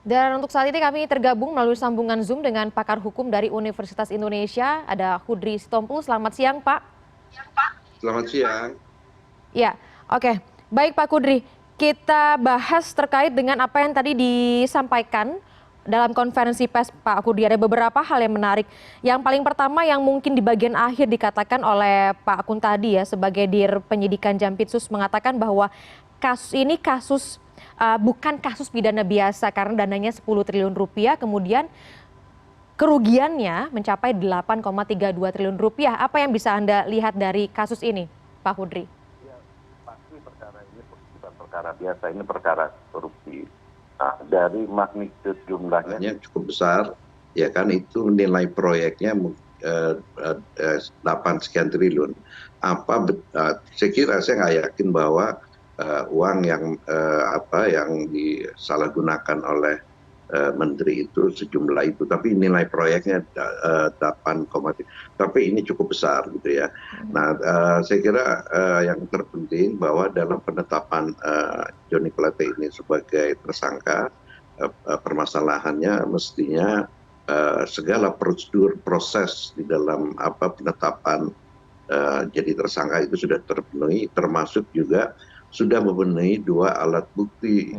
Dan untuk saat ini kami tergabung melalui sambungan Zoom dengan pakar hukum dari Universitas Indonesia, ada Kudri Sitompul. Selamat siang, Pak. Selamat siang. Ya, oke. Baik Pak Kudri, kita bahas terkait dengan apa yang tadi disampaikan dalam konferensi pers Pak Kudri. Ada beberapa hal yang menarik. Yang paling pertama yang mungkin di bagian akhir dikatakan oleh Pak Kun tadi ya, sebagai Dir Penyidikan Jampitsus mengatakan bahwa kasus ini bukan kasus pidana biasa karena dananya 10 triliun rupiah, kemudian kerugiannya mencapai 8,32 triliun rupiah. Apa yang bisa Anda lihat dari kasus ini, Pak Kudri? Ya, pasti perkara ini bukan perkara biasa, ini perkara korupsi. Nah, dari magnitude jumlahnya Cukup besar, ya kan, itu nilai proyeknya 8 sekian triliun. Saya kira saya nggak yakin bahwa uang yang disalahgunakan oleh menteri itu sejumlah itu, tapi nilai proyeknya 8,3, tapi ini cukup besar gitu ya. Nah, saya kira yang terpenting bahwa dalam penetapan Johnny Plate ini sebagai tersangka, permasalahannya mestinya segala prosedur proses di dalam penetapan jadi tersangka itu sudah terpenuhi, termasuk juga sudah memenuhi 2 alat bukti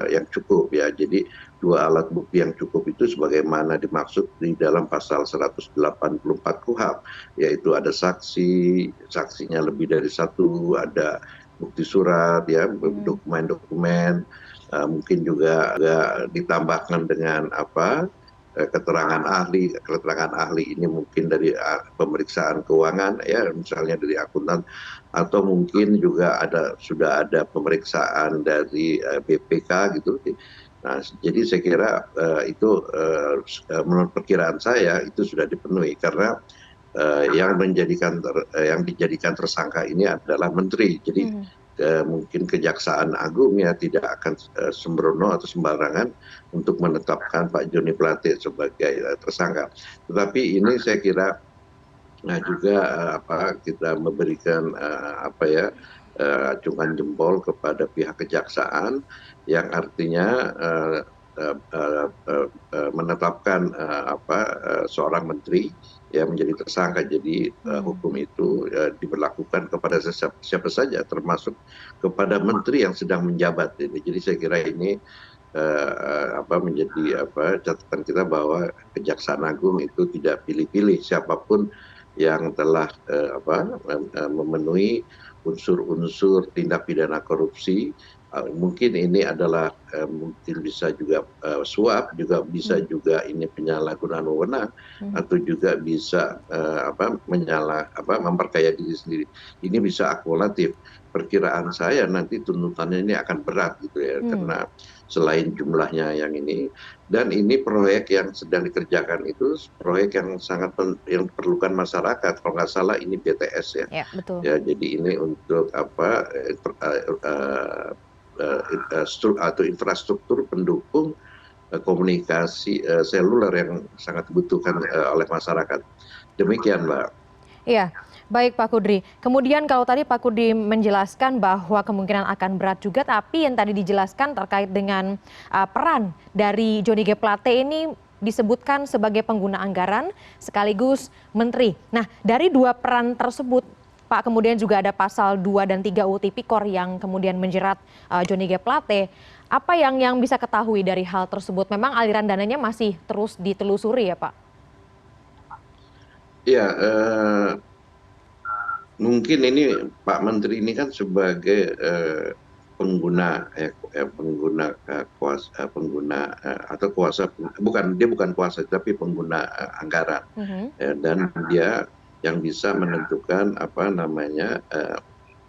yang cukup ya. Jadi 2 alat bukti yang cukup itu sebagaimana dimaksud di dalam pasal 184 KUHP, yaitu ada saksinya lebih dari 1, ada bukti surat ya, dokumen-dokumen, mungkin juga ditambahkan dengan keterangan ahli ini mungkin dari pemeriksaan keuangan ya, misalnya dari akuntan, atau mungkin juga sudah ada pemeriksaan dari BPK gitu. Nah, jadi saya kira itu menurut perkiraan saya itu sudah dipenuhi, karena yang dijadikan tersangka ini adalah menteri. Jadi mungkin Kejaksaan Agung ya tidak akan sembrono atau sembarangan untuk menetapkan Pak Johnny Plate sebagai tersangka. Tetapi ini saya kira juga kita memberikan acungan jempol kepada pihak kejaksaan, yang artinya menetapkan seorang menteri yang menjadi tersangka. Jadi hukum itu diberlakukan kepada siapa saja, termasuk kepada menteri yang sedang menjabat. Jadi saya kira ini menjadi catatan kita bahwa Kejaksaan Agung itu tidak pilih-pilih siapapun yang telah memenuhi unsur-unsur tindak pidana korupsi. Mungkin ini adalah mungkin bisa juga suap, juga bisa juga ini penyalahgunaan wewenang, atau juga bisa memperkaya diri sendiri. Ini bisa akumulatif. Perkiraan saya nanti tuntutannya ini akan berat gitu ya, karena selain jumlahnya yang ini, dan ini proyek yang sedang dikerjakan itu proyek yang yang diperlukan masyarakat. Kalau nggak salah ini BTS ya. Ya, betul. Ya, jadi ini untuk atau infrastruktur pendukung komunikasi seluler yang sangat dibutuhkan oleh masyarakat. Demikian, Mbak. Iya, baik Pak Kudri. Kemudian kalau tadi Pak Kudri menjelaskan bahwa kemungkinan akan berat juga, tapi yang tadi dijelaskan terkait dengan peran dari Johnny G. Plate ini disebutkan sebagai pengguna anggaran sekaligus menteri. Nah, dari 2 peran tersebut, Pak, kemudian juga ada pasal 2 dan 3 UU Tipikor yang kemudian menjerat Johnny G. Plate. Apa yang bisa ketahui dari hal tersebut? Memang aliran dananya masih terus ditelusuri ya, Pak? Ya, mungkin ini Pak Menteri ini kan sebagai pengguna kuasa, dia bukan kuasa, tapi pengguna anggaran. Dan dia yang bisa menentukan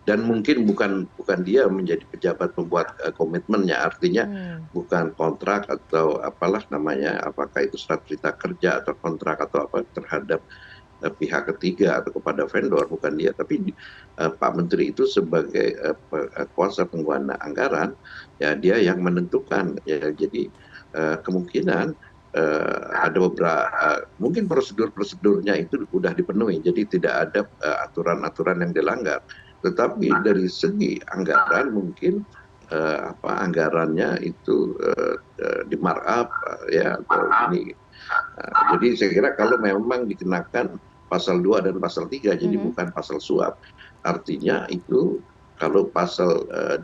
dan mungkin bukan dia menjadi pejabat membuat komitmennya, artinya bukan kontrak atau apakah itu surat perintah kerja atau kontrak atau terhadap pihak ketiga atau kepada vendor, bukan dia, tapi Pak Menteri itu sebagai kuasa pengguna anggaran ya, dia yang menentukan ya. Jadi kemungkinan ada beberapa mungkin prosedurnya itu sudah dipenuhi, jadi tidak ada aturan-aturan yang dilanggar. Tetapi dari segi anggaran mungkin anggarannya itu di markup ya atau ini. Jadi saya kira kalau memang dikenakan pasal 2 dan pasal 3 jadi bukan pasal suap, artinya itu kalau pasal 2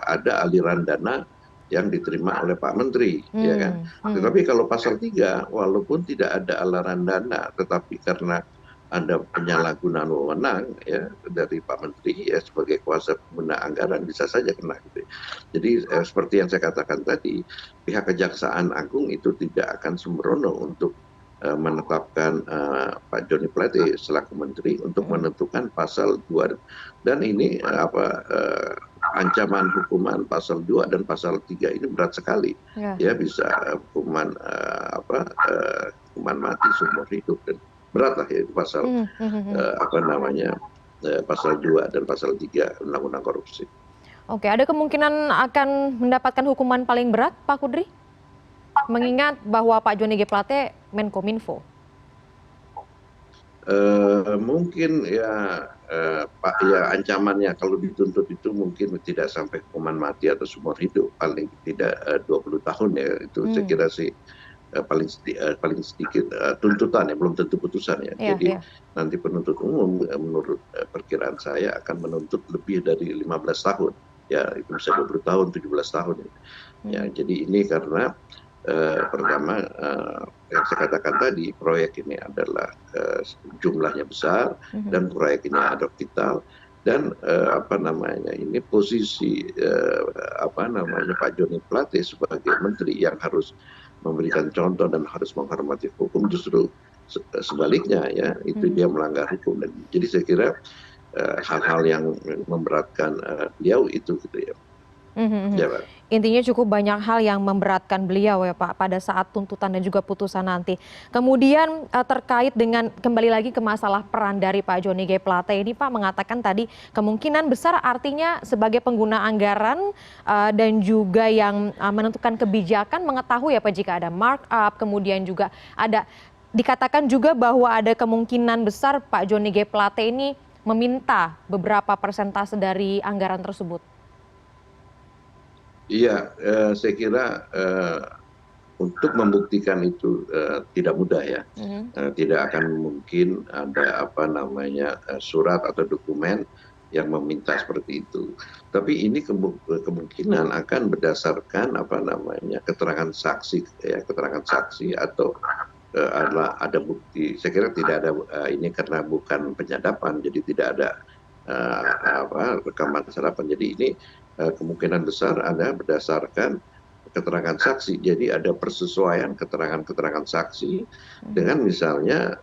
ada aliran dana yang diterima oleh Pak Menteri, ya kan. Tetapi kalau pasal 3 walaupun tidak ada aliran dana, tetapi karena ada penyalahgunaan wewenang ya dari Pak Menteri ya sebagai kuasa pengguna anggaran bisa saja kena gitu. Jadi seperti yang saya katakan tadi, pihak Kejaksaan Agung itu tidak akan sembrono untuk menetapkan Pak Joni Plate selaku menteri untuk menentukan pasal 2 dan ini ancaman hukuman pasal 2 dan pasal 3 ini berat sekali. Ya bisa hukuman hukuman mati seumur hidup dan berat lah ya pasal pasal 2 dan pasal 3 Undang-Undang Korupsi. Oke, ada kemungkinan akan mendapatkan hukuman paling berat, Pak Kudri? Mengingat bahwa Pak Joni G. Plate Menkominfo. Mungkin ya Pak ya ancamannya kalau dituntut itu mungkin tidak sampai hukuman mati atau seumur hidup, paling tidak 20 tahun ya itu saya kira sih paling sedikit tuntutan ya, belum tentu putusan ya. Jadi nanti penuntut umum menurut perkiraan saya akan menuntut lebih dari 15 tahun. Ya itu bisa 20 tahun, 17 tahun. Ya, jadi ini karena pertama yang saya katakan tadi proyek ini adalah jumlahnya besar dan proyek ini ada vital dan ini posisi Pak Joni Plate sebagai menteri yang harus memberikan contoh dan harus menghormati hukum justru sebaliknya ya itu dia melanggar hukum dan jadi saya kira hal-hal yang memberatkan beliau itu gitu ya. Ya, Pak. Intinya cukup banyak hal yang memberatkan beliau ya Pak pada saat tuntutan dan juga putusan nanti. Kemudian terkait dengan kembali lagi ke masalah peran dari Pak Joni G. Plate ini Pak mengatakan tadi kemungkinan besar artinya sebagai pengguna anggaran dan juga yang menentukan kebijakan mengetahui ya Pak jika ada markup kemudian juga ada dikatakan juga bahwa ada kemungkinan besar Pak Joni G. Plate ini meminta beberapa persentase dari anggaran tersebut. Iya, saya kira untuk membuktikan itu tidak mudah ya. Tidak akan mungkin ada surat atau dokumen yang meminta seperti itu. Tapi ini kemungkinan akan berdasarkan keterangan saksi atau ada bukti. Saya kira tidak ada ini karena bukan penyadapan, jadi tidak ada rekaman sadapan. Jadi ini kemungkinan besar ada berdasarkan keterangan saksi. Jadi ada persesuaian keterangan saksi dengan misalnya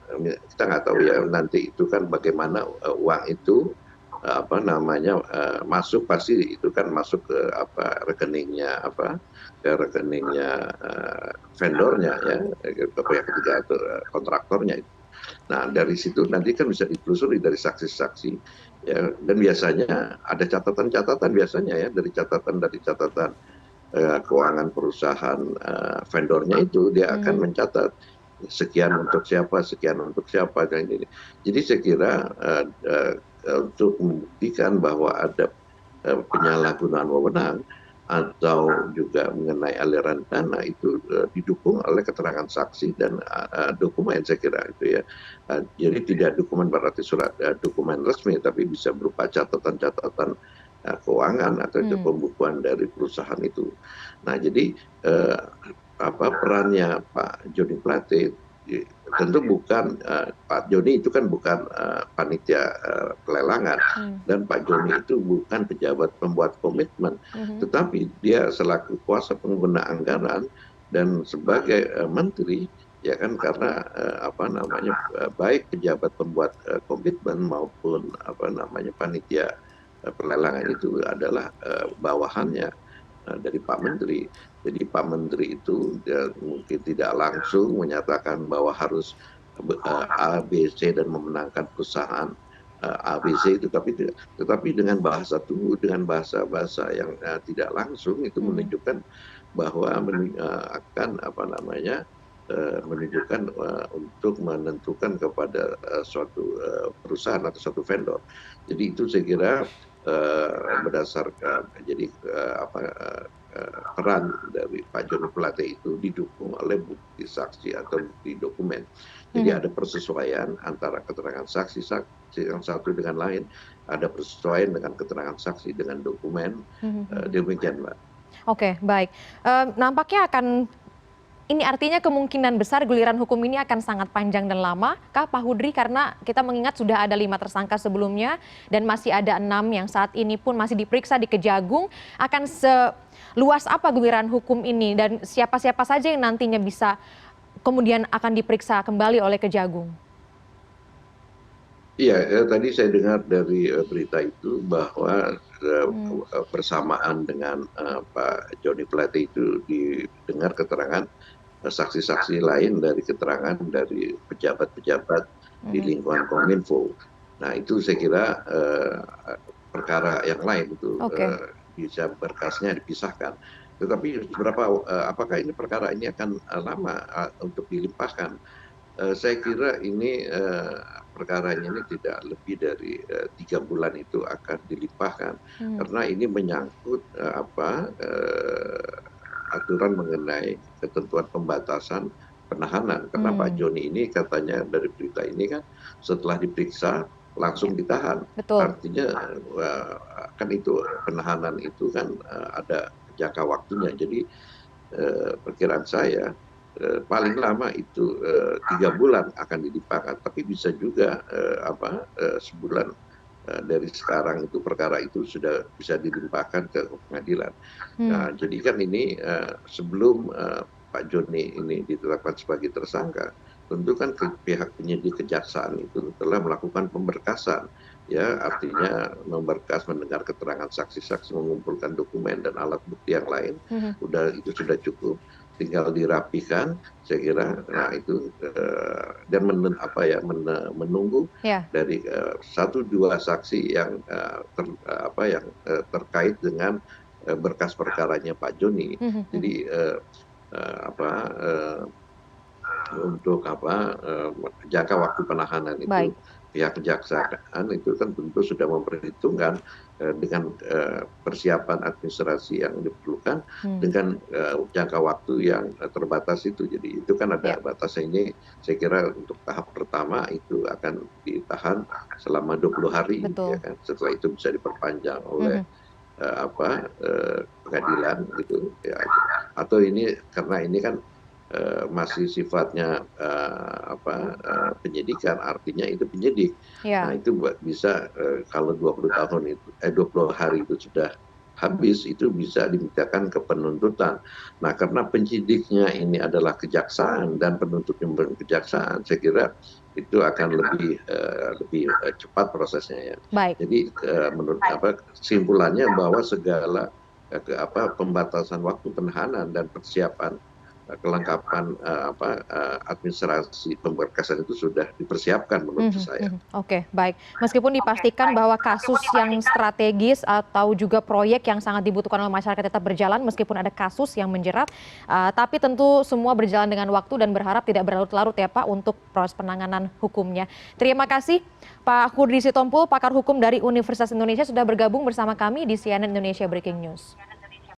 kita nggak tahu ya nanti itu kan bagaimana uang itu masuk pasti itu kan masuk ke rekeningnya vendornya ya ke pihak ketiga atau kontraktornya itu. Nah dari situ nanti kan bisa ditelusuri dari saksi-saksi ya dan biasanya ada catatan biasanya ya dari catatan keuangan perusahaan vendornya itu dia akan mencatat sekian untuk siapa dan ini. Jadi saya kira untuk membuktikan bahwa ada penyalahgunaan wewenang atau juga mengenai aliran dana itu didukung oleh keterangan saksi dan dokumen saya kira itu ya. Jadi tidak dokumen berarti surat dokumen resmi tapi bisa berupa catatan-catatan keuangan atau itu pembukuan dari perusahaan itu. Nah jadi perannya Pak Joni Plate tentu bukan Pak Joni itu kan bukan panitia pelelangan dan Pak Joni itu bukan pejabat pembuat komitmen, tetapi dia selaku kuasa pengguna anggaran dan sebagai menteri ya kan karena baik pejabat pembuat komitmen maupun panitia pelelangan itu adalah bawahannya dari Pak Menteri. Jadi Pak Menteri itu mungkin tidak langsung menyatakan bahwa harus A, B, C dan memenangkan perusahaan A, B, C itu, tetapi dengan bahasa tubuh, dengan bahasa yang tidak langsung itu menunjukkan bahwa akan menunjukkan untuk menentukan kepada suatu perusahaan atau suatu vendor. Jadi itu saya kira berdasarkan jadi peran dari Pak Joni Plate itu didukung oleh bukti saksi atau bukti dokumen. Jadi ada persesuaian antara keterangan saksi yang satu dengan lain, ada persesuaian dengan keterangan saksi dengan dokumen, demikian Mbak. Oke, baik. Nampaknya ini artinya kemungkinan besar guliran hukum ini akan sangat panjang dan lama, kah Pak Hudri? Karena kita mengingat sudah ada 5 tersangka sebelumnya dan masih ada 6 yang saat ini pun masih diperiksa di Kejagung. Akan seluas apa guliran hukum ini dan siapa-siapa saja yang nantinya bisa kemudian akan diperiksa kembali oleh Kejagung? Iya, tadi saya dengar dari berita itu bahwa bersamaan dengan Pak Joni Plate itu didengar keterangan saksi-saksi lain dari keterangan dari pejabat-pejabat di lingkungan Kominfo. Nah itu saya kira perkara yang lain itu bisa berkasnya dipisahkan. Tetapi apakah ini perkara ini akan lama untuk dilimpahkan? Saya kira ini perkaranya ini tidak lebih dari 3 bulan itu akan dilimpahkan karena ini menyangkut aturan mengenai ketentuan pembatasan penahanan karena Pak Joni ini katanya dari berita ini kan setelah diperiksa langsung ditahan. Betul. Artinya kan itu penahanan itu kan ada jangka waktunya. Jadi perkiraan saya paling lama itu 3 bulan akan dilimpahkan, tapi bisa juga sebulan dari sekarang itu perkara itu sudah bisa dilimpahkan ke pengadilan. Nah, jadi kan ini sebelum Pak Joni ini ditetapkan sebagai tersangka, tentu kan pihak penyidik kejaksaan itu telah melakukan pemberkasan, ya artinya memberkas, mendengar keterangan saksi-saksi, mengumpulkan dokumen dan alat bukti yang lain, itu sudah cukup. Tinggal dirapikan, saya kira. Nah itu dan menunggu dari 1-2 saksi yang terkait dengan berkas perkaranya Pak Joni. Jadi untuk jangka waktu penahanan itu pihak kejaksaan itu kan tentu sudah memperhitungkan dengan persiapan administrasi yang diperlukan dengan jangka waktu yang terbatas itu. Jadi itu kan ada batasnya. Ini saya kira untuk tahap pertama itu akan ditahan selama 20 hari. Ya kan? Setelah itu bisa diperpanjang oleh pengadilan gitu ya. Atau ini karena ini kan masih sifatnya penyidikan, artinya itu penyidik. Nah itu bisa kalau 20 hari itu sudah habis, itu bisa dimintakan ke penuntutan. Nah karena penyidiknya ini adalah kejaksaan dan penuntutnya kejaksaan, saya kira itu akan lebih cepat prosesnya ya. Jadi menurut kesimpulannya bahwa segala pembatasan waktu penahanan dan persiapan kelengkapan administrasi pemberkasan itu sudah dipersiapkan menurut saya. Oke, baik. Meskipun dipastikan bahwa kasus yang strategis atau juga proyek yang sangat dibutuhkan oleh masyarakat tetap berjalan meskipun ada kasus yang menjerat, tapi tentu semua berjalan dengan waktu dan berharap tidak berlarut-larut ya Pak untuk proses penanganan hukumnya. Terima kasih Pak Hudri Sitompul, pakar hukum dari Universitas Indonesia sudah bergabung bersama kami di CNN Indonesia Breaking News.